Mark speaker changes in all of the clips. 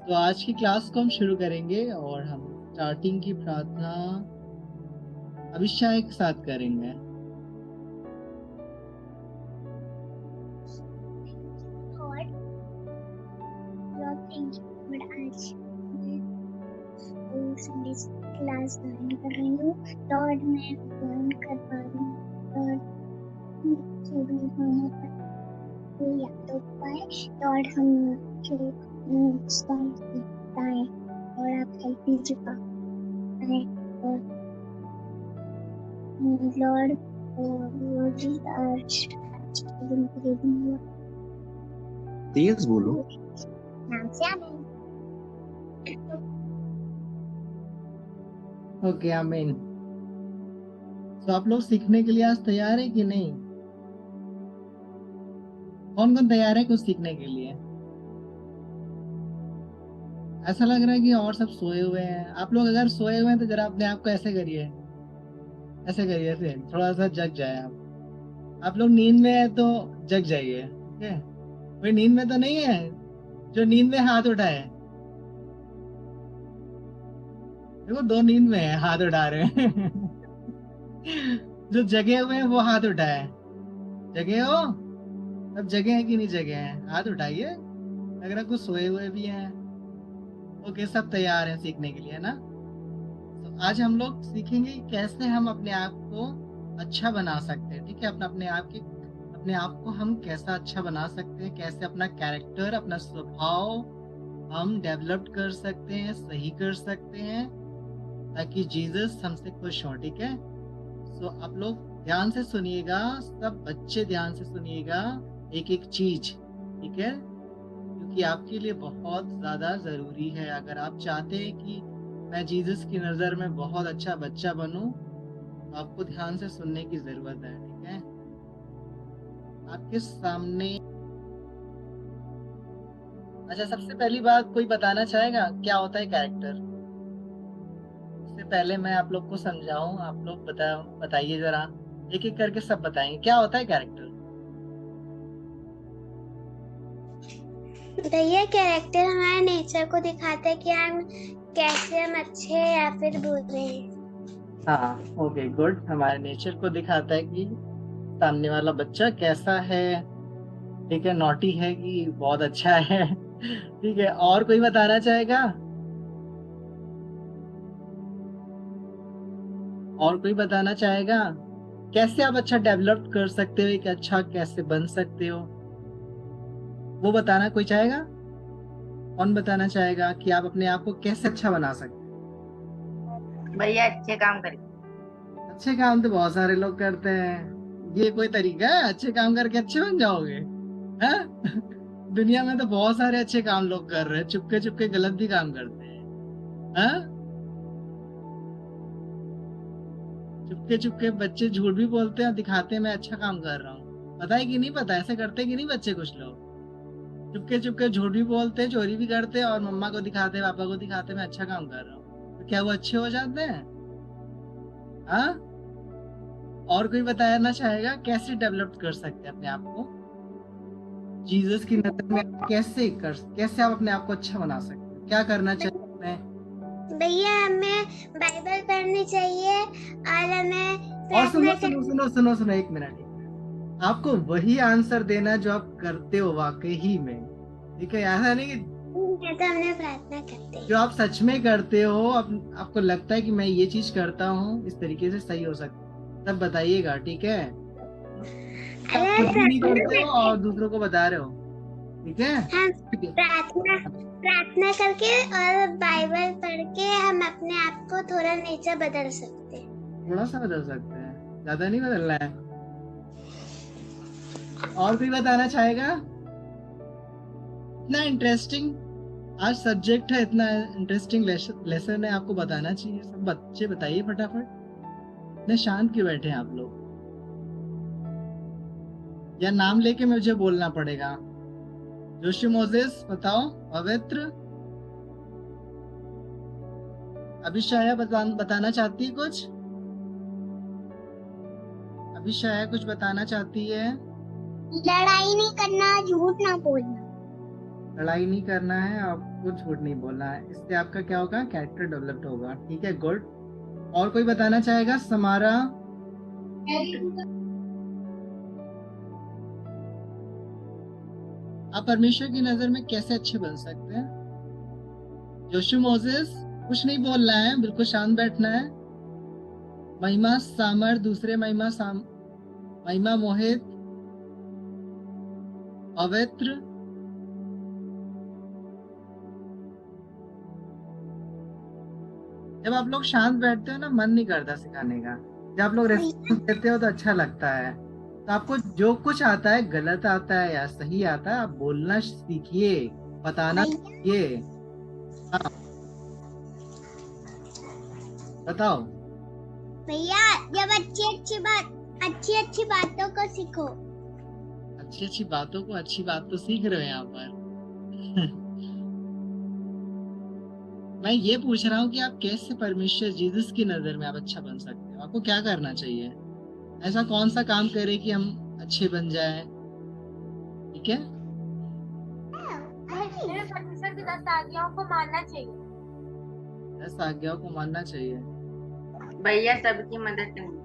Speaker 1: तो आज की क्लास को हम शुरू करेंगे और हम स्टार्टिंग की प्रार्थना अभिषेक के साथ करेंगे।
Speaker 2: Lord, Lord, thank you for आज मैं संडे क्लास ज्वाइन कर रही हूँ। लॉर्ड मैं ज्वाइन कर पा रही हूँ। लॉर्ड चीज़ें होने पर कोई याद हो पाए। लॉर्ड हम जो सॉन्ग बताएं और आप हेल्प कीजिए पाए और लॉर्ड लॉर्ड जी आज
Speaker 3: तेज बोलो।
Speaker 2: नाम से आमीन।
Speaker 1: ओके आमीन। तो आप लोग सीखने के लिए आज तैयार है कि नहीं? कौन कौन तैयार है कुछ सीखने के लिए? ऐसा लग रहा है कि और सब सोए हुए हैं। आप लोग अगर सोए हुए हैं तो जरा अपने आप को ऐसे करिए, ऐसे करिए, ऐसे थोड़ा सा जग जाए आप लोग नींद में है तो जग जाइए। ठीक है, कोई नींद में तो नहीं है? जो नींद में हाथ उठाए, देखो दो नींद में है हाथ उठा रहे हैं। जो जगे हुए हैं वो हाथ उठाए। जगे हो? अब जगे हैं कि नहीं जगे हैं? हाथ उठाइए। लग रहा है कुछ सोए हुए भी हैं। ओके, सब तैयार हैं सीखने के लिए, है ना? तो आज हम लोग सीखेंगे कि कैसे हम अपने आप को अच्छा बना सकते हैं। ठीक है, अपने आप को हम कैसा अच्छा बना सकते हैं, कैसे अपना कैरेक्टर, अपना स्वभाव हम डेवलप कर सकते हैं, सही कर सकते हैं, ताकि जीसस हमसे खुश हो। ठीक है, तो आप लोग ध्यान से सुनिएगा, सब बच्चे ध्यान से सुनिएगा एक एक चीज। ठीक है, क्योंकि आपके लिए बहुत ज्यादा जरूरी है। अगर आप चाहते हैं कि मैं जीसस की नजर में बहुत अच्छा बच्चा बनूं, तो आपको ध्यान से सुनने की जरूरत है। ठीक है, आपके सामने। अच्छा, सबसे पहली बात कोई बताना चाहेगा क्या होता है कैरेक्टर? इससे पहले मैं आप लोग को समझाऊं, आप लोग बताइए जरा, एक एक करके सब बताएंगे क्या होता है कैरेक्टर।
Speaker 2: भैया कैरेक्टर हमारे नेचर को दिखाता है कि कैसे हम अच्छे या फिर बुरे हैं।
Speaker 1: हाँ, ओके गुड। हमारे नेचर को दिखाता है कि सामने वाला बच्चा कैसा है। ठीक है, नॉटी है कि बहुत अच्छा है। ठीक है, और कोई बताना चाहेगा? और कोई बताना चाहेगा कैसे आप अच्छा डेवलप कर सकते हो, एक अच्छा कैसे बन सकते हो, वो बताना कोई चाहेगा? कौन बताना चाहेगा कि आप अपने आप को कैसे अच्छा बना सकते
Speaker 4: भैया अच्छे काम करिए।
Speaker 1: हैं? अच्छे काम तो बहुत सारे लोग करते हैं, ये कोई तरीका है अच्छे काम करके अच्छे बन जाओगे? हैं? दुनिया में तो बहुत सारे अच्छे काम लोग कर रहे हैं, चुपके चुपके गलत भी काम करते हैं। हैं? चुपके चुपके बच्चे झूठ भी बोलते हैं और दिखाते हैं मैं अच्छा काम कर रहा हूँ। पता है कि नहीं पता? ऐसे करते कि नहीं बच्चे? कुछ लोग चुपके चुपके झूठ भी बोलते हैं, चोरी भी करते हैं और मम्मा को दिखाते हैं, पापा को दिखाते हैं मैं अच्छा काम कर रहा हूँ। तो क्या वो अच्छे हो जाते हैं? हाँ? और कोई बताना चाहेगा कैसे डेवलप कर सकते हैं अपने आप को जीसस की नजर में? कैसे आप अपने आप को अच्छा बना सकते हैं? क्या करना चाहिए हमें?
Speaker 2: भैया हमें बाइबल पढ़नी चाहिए और हमें
Speaker 1: और
Speaker 2: प्रार्थना
Speaker 1: सुनो, एक मिनट। आपको वही आंसर देना है जो आप करते हो वाकई में। ठीक है, ऐसा नहीं कि
Speaker 2: तो हमने प्रार्थना करते
Speaker 1: जो
Speaker 2: हैं।
Speaker 1: आप सच में करते हो, आपको लगता है कि मैं ये चीज करता हूँ इस तरीके से सही हो सकता है, तब बताइएगा। ठीक है, आप
Speaker 2: अगर
Speaker 1: खुद भी नहीं
Speaker 2: प्रार्थना
Speaker 1: करते हो
Speaker 2: करते
Speaker 1: और दूसरों को बता रहे हो। ठीक है,
Speaker 2: हम
Speaker 1: ठीक है।
Speaker 2: प्रार्थना करके और बाइबल पढ़ के हम अपने आप को थोड़ा नेचर बदल सकते हैं।
Speaker 1: थोड़ा सा बदल सकते हैं, ज्यादा नहीं बदलना है। और कोई बताना चाहेगा? इतना इंटरेस्टिंग आज सब्जेक्ट है, इतना इंटरेस्टिंग लेसन है, आपको बताना चाहिए। सब बच्चे बताइए फटाफट। इतने शांत क्यों बैठे हैं आप लोग? या नाम लेके मुझे बोलना पड़ेगा? जोशी मोजेस बताओ। पवित्र अभिषाया बताना चाहती है कुछ? अभिषाया कुछ बताना चाहती है?
Speaker 2: लड़ाई नहीं करना, झूठ ना बोलना।
Speaker 1: लड़ाई नहीं करना है, आप कुछ झूठ नहीं बोलना है, इससे आपका क्या होगा, कैरेक्टर डेवलप्ड होगा। ठीक है, गुड। और कोई बताना चाहेगा? समारा, आप परमेश्वर की नजर में कैसे अच्छे बन सकते हैं? जोशु मोजेस, कुछ नहीं बोलना है, बिल्कुल शांत बैठना है। महिमा सामर, दूसरे महिमा मोहित, पवित्र, जब आप लोग शांत बैठते हो ना, मन नहीं करता सिखाने का। जब आप लोग रेस्पॉन्स देते हो तो अच्छा लगता है। तो आपको जो कुछ आता है, गलत आता है या सही आता है, आप बोलना सीखिए, बताना सीखिए। हाँ, बताओ।
Speaker 2: भैया जब अच्छी अच्छी बातों को सीखो।
Speaker 1: अच्छी अच्छी बातों को, अच्छी बात तो सीख रहे हो यहाँ पर। मैं ये पूछ रहा हूँ कि आप कैसे परमेश्वर जीसस की नजर में आप अच्छा बन सकते हो? आपको क्या करना चाहिए? ऐसा कौन सा काम करें कि हम अच्छे बन जाए? ठीक है,
Speaker 5: हमें परमेश्वर की 10 आज्ञाओं को मानना चाहिए।
Speaker 1: 10 आज्ञाओं को मानना चाहिए।
Speaker 4: भैया सबकी मदद करनी।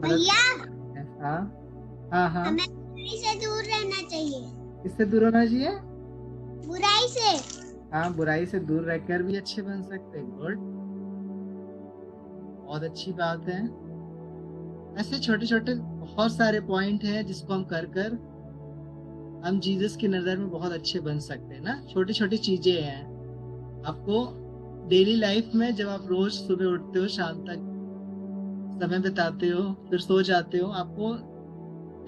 Speaker 2: भैया
Speaker 1: हाँ हाँ हाँ।
Speaker 2: हमें बुराई से दूर रहना चाहिए।
Speaker 1: किससे दूर होना चाहिए?
Speaker 2: बुराई से।
Speaker 1: हाँ, बुराई से दूर रहकर भी अच्छे बन सकते हैं। गुड, बहुत अच्छी बात है। ऐसे छोटे छोटे बहुत सारे पॉइंट हैं जिसको हम कर कर हम जीसस की नजर में बहुत अच्छे बन सकते हैं ना। छोटी छोटी चीजें हैं। आपको डेली लाइफ में जब आप रोज सुबह उठते हो, शाम तक समय बिताते हो, फिर सो जाते हो, आपको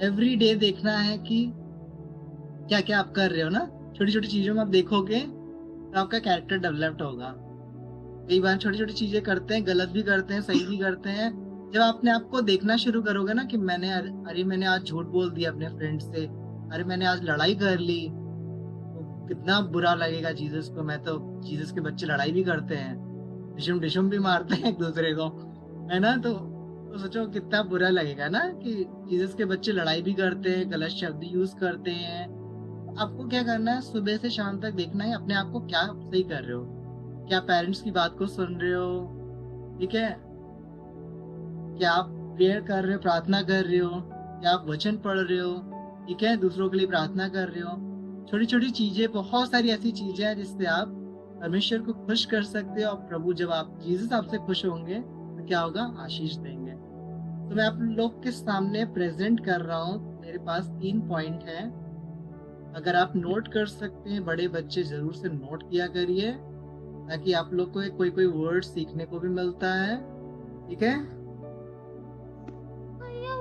Speaker 1: एवरी डे देखना है कि क्या क्या आप कर रहे हो ना। छोटी छोटी चीजों में आप देखोगे तो आपका कैरेक्टर डेवलप्ड होगा। कई बार छोटी छोटी चीजें करते हैं, गलत भी करते हैं, सही भी करते हैं। जब आपने आपको देखना शुरू करोगे ना कि मैंने आज झूठ बोल दिया अपने फ्रेंड से, अरे मैंने आज लड़ाई कर ली, तो कितना बुरा लगेगा जीसस को। मैं तो, जीसस के बच्चे लड़ाई भी करते हैं, डिशुम डिशुम भी मारते हैं एक दूसरे को, है ना। तो सोचो कितना बुरा लगेगा ना कि जीसस के बच्चे लड़ाई भी करते हैं, गलत शब्द यूज करते हैं। आपको क्या करना है, सुबह से शाम तक देखना है अपने आप को क्या सही कर रहे हो, क्या पेरेंट्स की बात को सुन रहे हो, ठीक है, क्या आप प्रेयर कर रहे हो, प्रार्थना कर रहे हो, क्या आप वचन पढ़ रहे हो, ठीक है, दूसरों के लिए प्रार्थना कर रहे हो। छोटी छोटी चीजें, बहुत सारी ऐसी चीजें हैं जिससे आप परमेश्वर को खुश कर सकते हो। और प्रभु, जब आप जीसस आपसे खुश होंगे तो क्या होगा, आशीष देंगे। तो मैं आप लोग के सामने प्रेजेंट कर रहा हूँ। मेरे पास 3 पॉइंट है। अगर आप नोट कर सकते हैं, बड़े बच्चे जरूर से नोट किया करिए, ताकि आप लोग को कोई कोई वर्ड सीखने को भी मिलता है। ठीक है,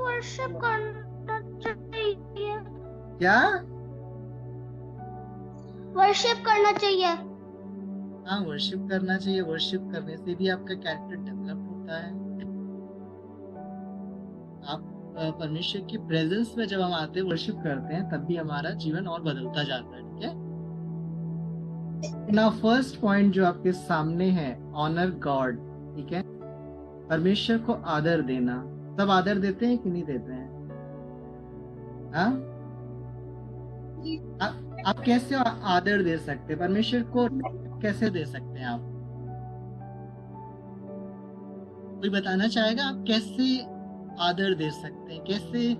Speaker 2: वर्शिप करना चाहिए।
Speaker 1: क्या?
Speaker 2: वर्शिप करना चाहिए।
Speaker 1: हाँ, वर्शिप करना चाहिए। वर्शिप करने से भी आपका कैरेक्टर डेवलप होता है। आप परमेश्वर की प्रेजेंस में जब हम आते हैं, वर्शिप करते हैं, तब भी हमारा जीवन और बदलता जाता है। ठीक है ना। फर्स्ट पॉइंट जो आपके सामने है, ऑनर गॉड। ठीक है, परमेश्वर को आदर देना। सब आदर देते हैं कि नहीं देते हैं? हाँ, आप कैसे आदर दे सकते हैं परमेश्वर को? कैसे दे सकते हैं आप? कोई बताना चाहेगा आप कैसे आदर दे सकते हैं, कैसे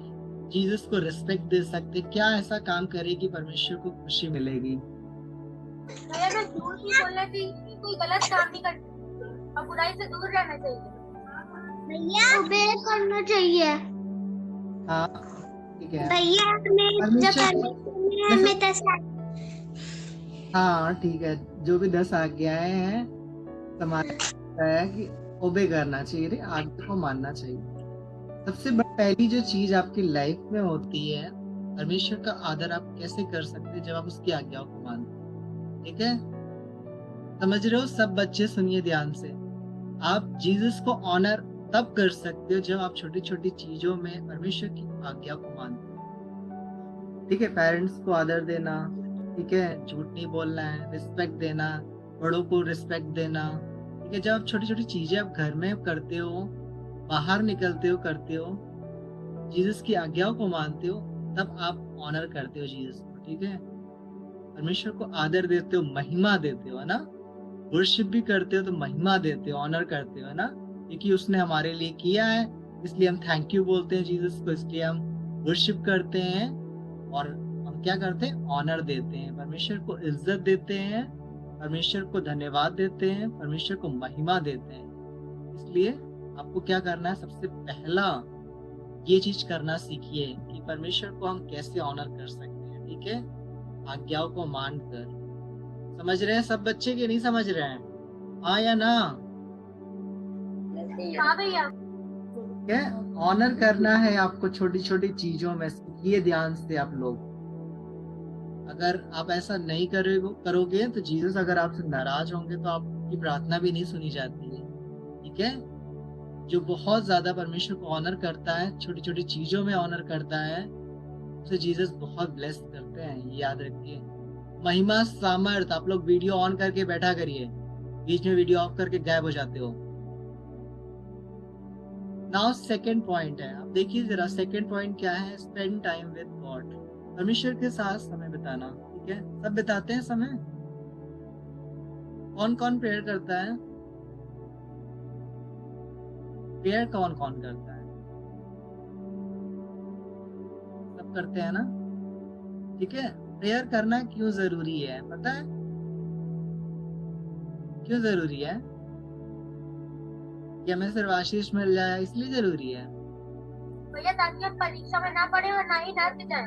Speaker 1: जीसस को रिस्पेक्ट दे सकते हैं? क्या ऐसा काम करे कि परमेश्वर को खुशी मिलेगी?
Speaker 5: भैया मैं झूठ नहीं बोलना चाहिए, कोई गलत काम नहीं करना चाहिए और बुराई से दूर रहना चाहिए।
Speaker 2: भैया ओबे करना चाहिए।
Speaker 1: हाँ, ठीक है।
Speaker 2: भैया
Speaker 1: हाँ, ठीक है। जो भी 10 आज्ञाएं हैं, समाज है कि ओबे करना चाहिए, आज्ञा को मानना चाहिए। सबसे पहली जो चीज आपकी लाइफ में होती है, परमेश्वर का आदर आप कैसे कर सकते हैं? जब आप उसकी आज्ञाओं को मानते हैं। ठीक है, समझ रहे हो? सब बच्चे सुनिए ध्यान से। आप जीसस को ऑनर तब कर सकते हो जब आप छोटी छोटी चीजों में परमेश्वर की आज्ञा को मानते हो। ठीक है, पेरेंट्स को आदर देना, ठीक है, झूठ नहीं बोलना है, रिस्पेक्ट देना, बड़ों को रिस्पेक्ट देना। ठीक है, जब आप छोटी छोटी चीजें आप घर में करते हो, बाहर निकलते हो, करते हो, जीसस की आज्ञाओं को मानते हो, तब आप ऑनर करते हो जीसस को। ठीक है, परमेश्वर को आदर देते हो, महिमा देते हो, है ना। वर्शिप भी करते हो तो महिमा देते हो, ऑनर करते हो, है ना, क्योंकि उसने हमारे लिए किया है, इसलिए हम थैंक यू बोलते हैं जीसस को, इसलिए हम वर्शिप करते हैं और हम क्या करते हैं, ऑनर देते हैं, परमेश्वर को इज्जत देते हैं, परमेश्वर को धन्यवाद देते हैं, परमेश्वर को महिमा देते हैं। इसलिए आपको क्या करना है, सबसे पहला ये चीज करना सीखिए कि परमेश्वर को हम कैसे ऑनर कर सकते हैं, ठीक है, आज्ञाओं को मानकर। समझ रहे हैं सब बच्चे के नहीं समझ रहे हैं, हाँ या ना।
Speaker 5: हाँ भैया।
Speaker 1: ठीक है, ऑनर करना है आपको छोटी छोटी चीजों में, सीखिए ध्यान से आप लोग। अगर आप ऐसा नहीं करोगे तो जीसस अगर आपसे नाराज होंगे तो आपकी प्रार्थना भी नहीं सुनी जाती है, ठीक है। जो बहुत ज्यादा परमेश्वर को ऑनर करता है, छोटी छोटी चीजों में ऑनर करता है, उसे जीसस बहुत ब्लेस करते हैं, ये याद रखिए। महिमा सामर्थ, आप लोग वीडियो ऑन करके बैठा करिए, बीच में वीडियो ऑफ करके गायब हो जाते हो। नाउ सेकंड पॉइंट है, अब देखिए जरा सेकंड पॉइंट क्या है, स्पेंड टाइम विद गॉड, परमेश्वर के साथ समय बिताना, ठीक है। सब बिताते हैं समय, कौन कौन प्रेयर करता है, प्रेयर कौन कौन करता है, सब करते हैं ना, ठीक है। प्रेयर करना क्यों जरूरी है पता है, क्यों जरूरी है, कि हमें सिर्फ आशीष मिल जाए इसलिए जरूरी है।
Speaker 5: भैया ताकि हम परीक्षा में ना पढ़े और ना ही डर जाए।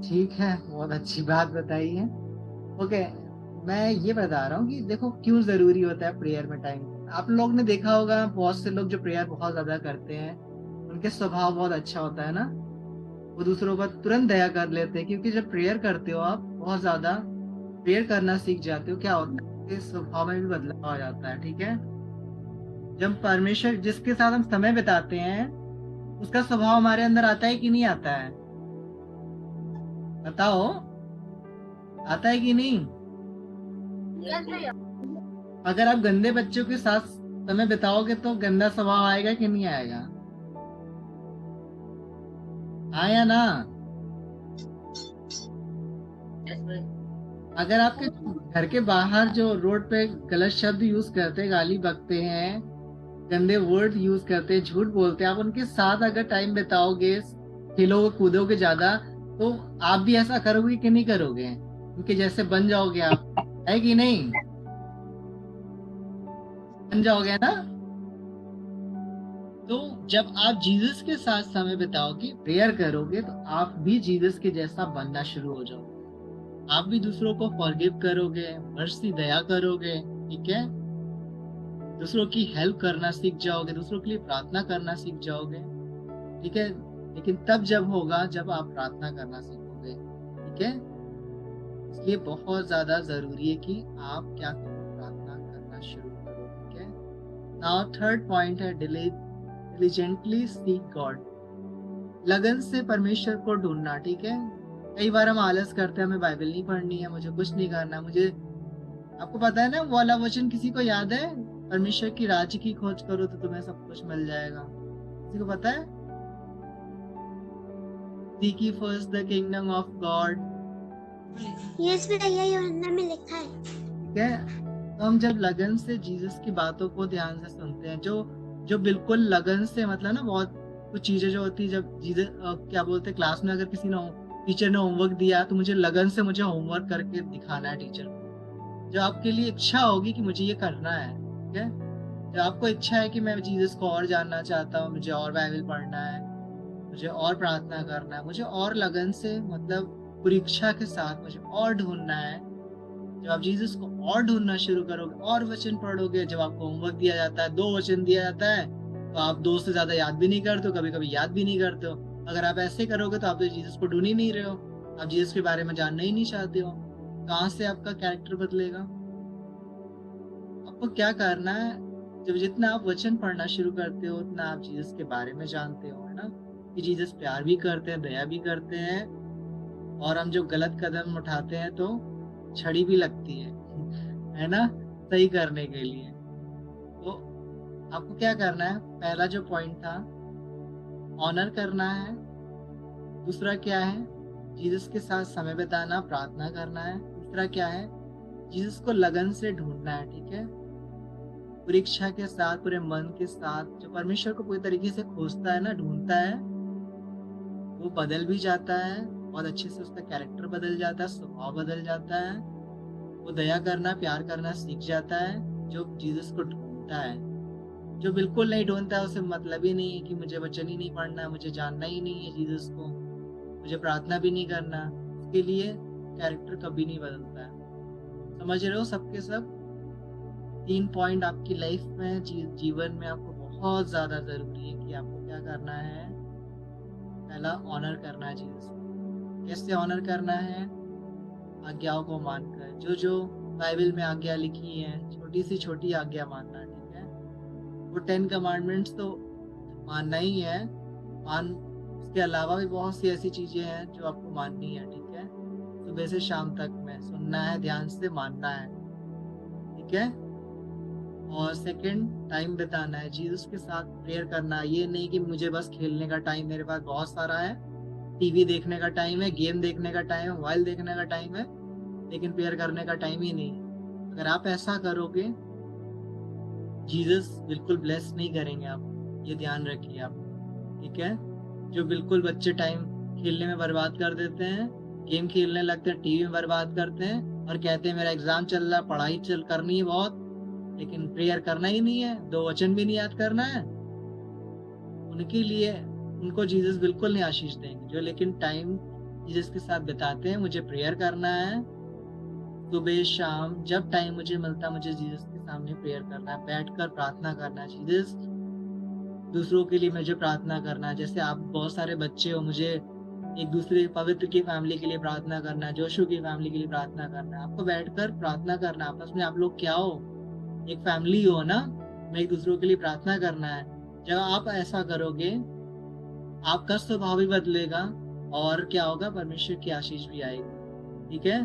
Speaker 1: ठीक है, बहुत अच्छी बात बताई है। ओके, मैं ये बता रहा हूँ कि देखो क्यों जरूरी होता है प्रेयर में टाइम। आप लोग ने देखा होगा बहुत से लोग जो प्रेयर बहुत ज्यादा करते हैं, उनके स्वभाव बहुत अच्छा होता है ना, वो दूसरों पर तुरंत दया कर लेते हैं, क्योंकि जब प्रेयर करते हो आप बहुत ज्यादा प्रेयर करना सीख जाते हो, क्या होता है स्वभाव में भी बदलाव आ जाता है, ठीक है। जब परमेश्वर जिसके साथ हम समय बिताते हैं उसका स्वभाव हमारे अंदर आता है कि नहीं आता है, बताओ, आता है कि नहीं।
Speaker 5: यस भैया।
Speaker 1: अगर आप गंदे बच्चों के साथ समय बिताओगे तो गंदा स्वभाव आएगा कि नहीं आएगा, आया ना। अगर आपके घर के बाहर जो रोड पे गलत शब्द यूज करते, गाली बकते हैं, गंदे वर्ड यूज करते हैं, झूठ बोलते हैं, आप उनके साथ अगर टाइम बिताओगे, खेलोगे कूदोगे ज्यादा, तो आप भी ऐसा करोगे कि नहीं करोगे, उनके जैसे बन जाओगे आप, है कि नहीं, बन जाओगे ना। तो जब आप जीसस के साथ समय बिताओगे, प्रेयर करोगे, तो आप भी जीसस के जैसा बनना शुरू हो जाओगे, आप भी दूसरों को फॉरगिव करोगे, मर्सी दया करोगे, ठीक है, दूसरों की हेल्प करना सीख जाओगे, दूसरों के लिए प्रार्थना करना सीख जाओगे, ठीक है। लेकिन तब जब होगा जब आप प्रार्थना करना सीखोगे, ठीक है। इसलिए बहुत ज्यादा जरूरी है कि आप क्या करो, प्रार्थना करना शुरू करो, ठीक है। नाउ थर्ड पॉइंट है diligently seek God, लगन से परमेश्वर को ढूंढना, ठीक है। कई बार हम आलस करते हैं, हमें बाइबल नहीं पढ़नी है, मुझे कुछ नहीं करना, मुझे, आपको पता है ना वो वाला वचन किसी को याद है, परमेश्वर की राज्य की खोज करो तो तुम्हें सब कुछ मिल जाएगा, किसी को पता है, Seek ye first the kingdom of God,
Speaker 2: yes भैया, यूहन्ना में लिखा है।
Speaker 1: ठीक है। तो हम जब लगन से जीसस की बातों को ध्यान से सुनते हैं, जो बिल्कुल लगन से, मतलब ना बहुत कुछ चीजें जो होती है, जब जीसस क्या बोलते हैं, क्लास में अगर किसी ने टीचर ने होमवर्क दिया तो मुझे लगन से मुझे होमवर्क करके दिखाना है टीचर को, जो आपके लिए इच्छा होगी कि मुझे ये करना है, ठीक है। जो आपको इच्छा है कि मैं जीसस को और जानना चाहता हूँ, मुझे और बाइबल पढ़ना है, मुझे और प्रार्थना करना है, मुझे और लगन से, मतलब पूरी इच्छा के साथ मुझे और ढूंढना है। जब आप जीसस को और ढूंढना शुरू करोगे, और वचन पढ़ोगे, जब आपको होमवर्क दिया जाता है, 2 वचन दिया जाता है, तो आप 2 से ज्यादा याद भी नहीं करते हो, कभी कभी याद भी नहीं करते हो। अगर आप ऐसे करोगे तो आप तो जीसस को ढूंढ ही नहीं रहे हो, आप जीसस के बारे में जानना ही नहीं चाहते हो, कहाँ से आपका कैरेक्टर बदलेगा। आपको क्या करना है, जब जितना आप वचन पढ़ना शुरू करते हो उतना आप जीसस के बारे में जानते हो, है ना, कि जीसस प्यार भी करते हैं, दया भी करते हैं, और हम जो गलत कदम उठाते हैं तो छड़ी भी लगती है ना, सही करने के लिए। तो आपको क्या करना है, पहला जो पॉइंट था ऑनर करना है, दूसरा क्या है, जीसस के साथ समय बिताना, प्रार्थना करना है। तीसरा क्या है, जीसस को लगन से ढूंढना है, ठीक है, पूरी इच्छा के साथ, पूरे मन के साथ। जो परमेश्वर को पूरी तरीके से खोजता है ना, ढूंढता है, वो बदल भी जाता है, बहुत अच्छे से उसका कैरेक्टर बदल जाता है, स्वभाव बदल जाता है, वो दया करना, प्यार करना सीख जाता है। जो जीसस को ढूंढता है, जो बिल्कुल नहीं ढूंढता है, उसे मतलब ही नहीं है कि मुझे वचन ही नहीं पढ़ना, मुझे जानना ही नहीं है जीसस को, मुझे प्रार्थना भी नहीं करना, उसके लिए कैरेक्टर कभी नहीं बदलता है। समझ रहे हो सबके सब? 3 पॉइंट आपकी लाइफ में, जीवन में आपको बहुत ज्यादा जरूरी है कि आपको क्या करना है। पहला, ऑनर करना है जीसस को। कैसे ऑनर करना है? आज्ञाओं को मानकर। जो जो बाइबल में आज्ञा लिखी है, छोटी सी छोटी आज्ञा मानना, ठीक है। वो 10 कमांडमेंट्स तो मानना ही है, उसके अलावा भी बहुत सी ऐसी चीजें हैं जो आपको माननी है, ठीक है। सुबह से शाम तक में सुनना है, ध्यान से मानना है, ठीक है। और सेकंड, टाइम बिताना है जीसस के साथ, प्रेयर करना है। ये नहीं कि मुझे बस खेलने का टाइम मेरे पास बहुत सारा है, टीवी देखने का टाइम है, गेम देखने का टाइम है, मोबाइल देखने का टाइम है, लेकिन प्रेयर करने का टाइम ही नहीं है। अगर आप ऐसा करोगे, जीसस बिल्कुल ब्लेस नहीं करेंगे आप, ये ध्यान रखिए आप, ठीक है। जो बिल्कुल बच्चे टाइम खेलने में बर्बाद कर देते हैं, गेम खेलने लगते हैं, टीवी में बर्बाद करते हैं और कहते हैं मेरा एग्जाम चल रहा है, पढ़ाई चल करनी है बहुत, लेकिन प्रेयर करना ही नहीं है, 2 वचन भी नहीं याद करना है, उनके लिए, उनको जीसस बिल्कुल नहीं आशीष देंगे। जो लेकिन टाइम जीसस के साथ बिताते हैं, मुझे प्रेयर करना है, सुबह शाम जब टाइम मुझे मिलता है, मुझे जीसस के सामने प्रेयर करना है, बैठकर प्रार्थना करना है। जीसस, दूसरों के लिए मुझे प्रार्थना करना है। जैसे आप बहुत सारे बच्चे हो, मुझे एक दूसरे पवित्र की फैमिली के लिए प्रार्थना करना है, जोशु की फैमिली के लिए प्रार्थना करना है। आपको बैठकर प्रार्थना करना है, आपस में आप लोग क्या हो, एक फैमिली हो ना, में एक दूसरों के लिए प्रार्थना करना है। जब आप ऐसा करोगे, आपका स्वभाव भी बदलेगा और क्या होगा, परमेश्वर की आशीष भी आएगी, ठीक है।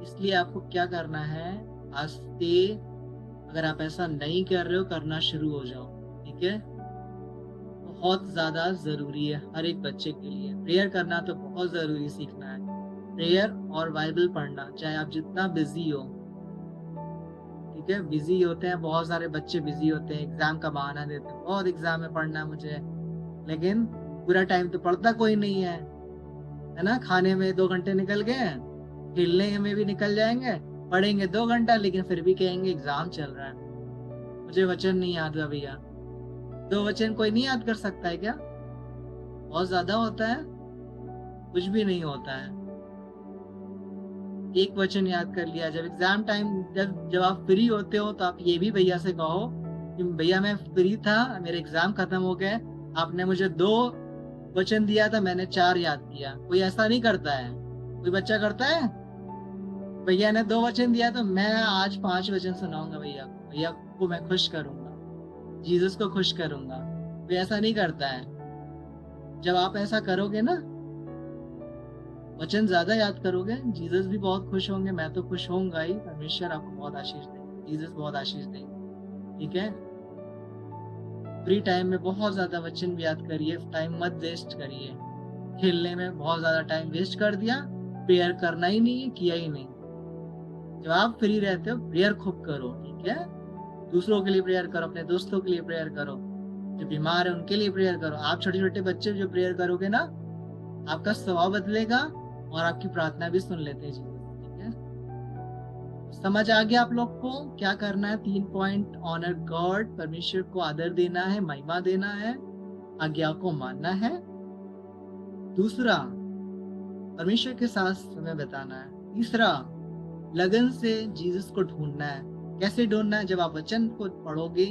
Speaker 1: इसलिए आपको क्या करना है, आज से अगर आप ऐसा नहीं कर रहे हो, करना शुरू हो जाओ, ठीक है। बहुत ज्यादा जरूरी है हर एक बच्चे के लिए। प्रेयर करना तो बहुत जरूरी सीखना है, प्रेयर और बाइबल पढ़ना, चाहे आप जितना बिजी हो, ठीक है। बिजी होते हैं, बहुत सारे बच्चे बिजी होते हैं, एग्जाम का बहाना देते हैं, बहुत एग्जाम में पढ़ना है मुझे, लेकिन पूरा टाइम तो पढ़ता कोई नहीं है ना। खाने में 2 घंटे निकल गए, खेलने में भी निकल जाएंगे, पढ़ेंगे 2 घंटा, लेकिन फिर भी कहेंगे एग्जाम चल रहा है, मुझे वचन नहीं याद है। भैया 2 वचन कोई नहीं याद कर सकता है क्या? बहुत ज्यादा होता है? कुछ भी नहीं होता है, 1 वचन याद कर लिया। जब एग्जाम टाइम, जब आप फ्री होते हो, तो आप ये भी भैया से कहो कि भैया मैं फ्री था, मेरे एग्जाम खत्म हो गए, आपने मुझे 2 वचन दिया था, मैंने 4 याद किया। कोई ऐसा नहीं करता है, कोई बच्चा करता है? भैया ने 2 वचन दिया तो मैं आज 5 वचन सुनाऊंगा भैया को, भैया को मैं खुश करूंगा, जीसस को खुश करूंगा। कोई ऐसा नहीं करता है। जब आप ऐसा करोगे ना, वचन ज्यादा याद करोगे, जीसस भी बहुत खुश होंगे, मैं तो खुश होऊंगा ही, परमेश्वर आपको बहुत आशीष देंगे, जीसस बहुत आशीष देंगे, ठीक है। फ्री टाइम में बहुत ज्यादा वचन भी याद करिए, टाइम मत वेस्ट करिए। खेलने में बहुत ज्यादा टाइम वेस्ट कर दिया, प्रेयर करना ही नहीं है, किया ही नहीं। जब आप फ्री रहते हो, प्रेयर खूब करो, ठीक है। दूसरों के लिए प्रेयर करो, अपने दोस्तों के लिए प्रेयर करो, जो बीमार है उनके लिए प्रेयर करो। आप छोटे छोटे बच्चे जो प्रेयर करोगे ना, आपका स्वभाव बदलेगा और आपकी प्रार्थना भी सुन लेते हैं जीसस, ठीक है। समझ आ गया आप लोग को क्या करना है? 3 पॉइंट, ऑनर गॉड, परमेश्वर को आदर देना है, महिमा देना है, आज्ञा को मानना है। दूसरा, परमेश्वर के साथ समय बिताना है। तीसरा, लगन से जीसस को ढूंढना है। कैसे ढूंढना है? जब आप वचन को पढ़ोगे,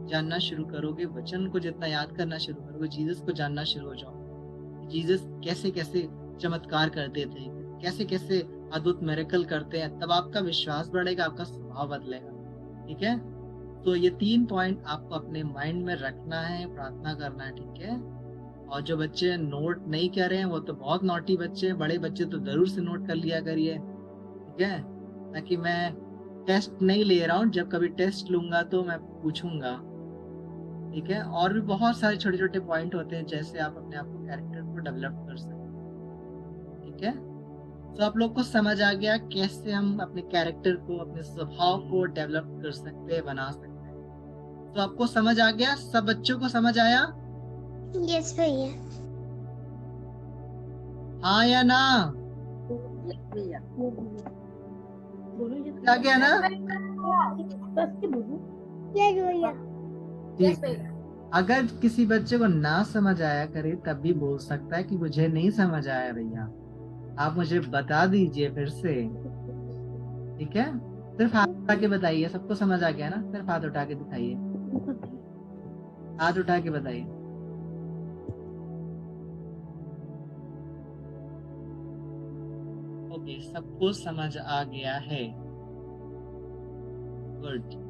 Speaker 1: जानना शुरू करोगे, वचन को जितना याद करना शुरू करोगे, जीसस को जानना शुरू हो जाओ, जीसस कैसे कैसे चमत्कार करते थे, कैसे कैसे अद्भुत मिरेकल करते हैं, तब आपका विश्वास बढ़ेगा, आपका स्वभाव बदलेगा, ठीक है। तो ये 3 पॉइंट आपको अपने माइंड में रखना है, प्रार्थना करना है, ठीक है। और जो बच्चे नोट नहीं कर रहे हैं, वो तो बहुत नॉटी बच्चे हैं, बड़े बच्चे तो जरूर से नोट कर लिया करिए, ठीक है। ताकि मैं टेस्ट नहीं ले रहा हूँ, जब कभी टेस्ट लूंगा तो मैं पूछूंगा, ठीक है। और भी बहुत सारे छोटे छोटे पॉइंट होते हैं, जैसे आप अपने आप को, कैरेक्टर को डेवलप कर सकते हैं, ठीक है, तो आप लोग को समझ आ गया कैसे हम अपने कैरेक्टर को, अपने स्वभाव को डेवलप कर सकते हैं, बना सकते हैं। तो आपको समझ आ गया, सब बच्चों को समझ आया?
Speaker 2: यस भैया।
Speaker 1: हाँ या ना?
Speaker 4: भैया
Speaker 1: आ गया ना?
Speaker 2: यस भैया।
Speaker 1: ठीक है। अगर किसी बच्चे को ना समझ आया करे तब भी बोल सकता है कि मुझे नहीं समझ आया भैया, आप मुझे बता दीजिए फिर से। ठीक है, सिर्फ हाथ उठा के बताइए। सबको समझ आ गया ना? सिर्फ हाथ उठा के दिखाइए, हाथ उठा के बताइए। ओके, सबको समझ आ गया है। गुड।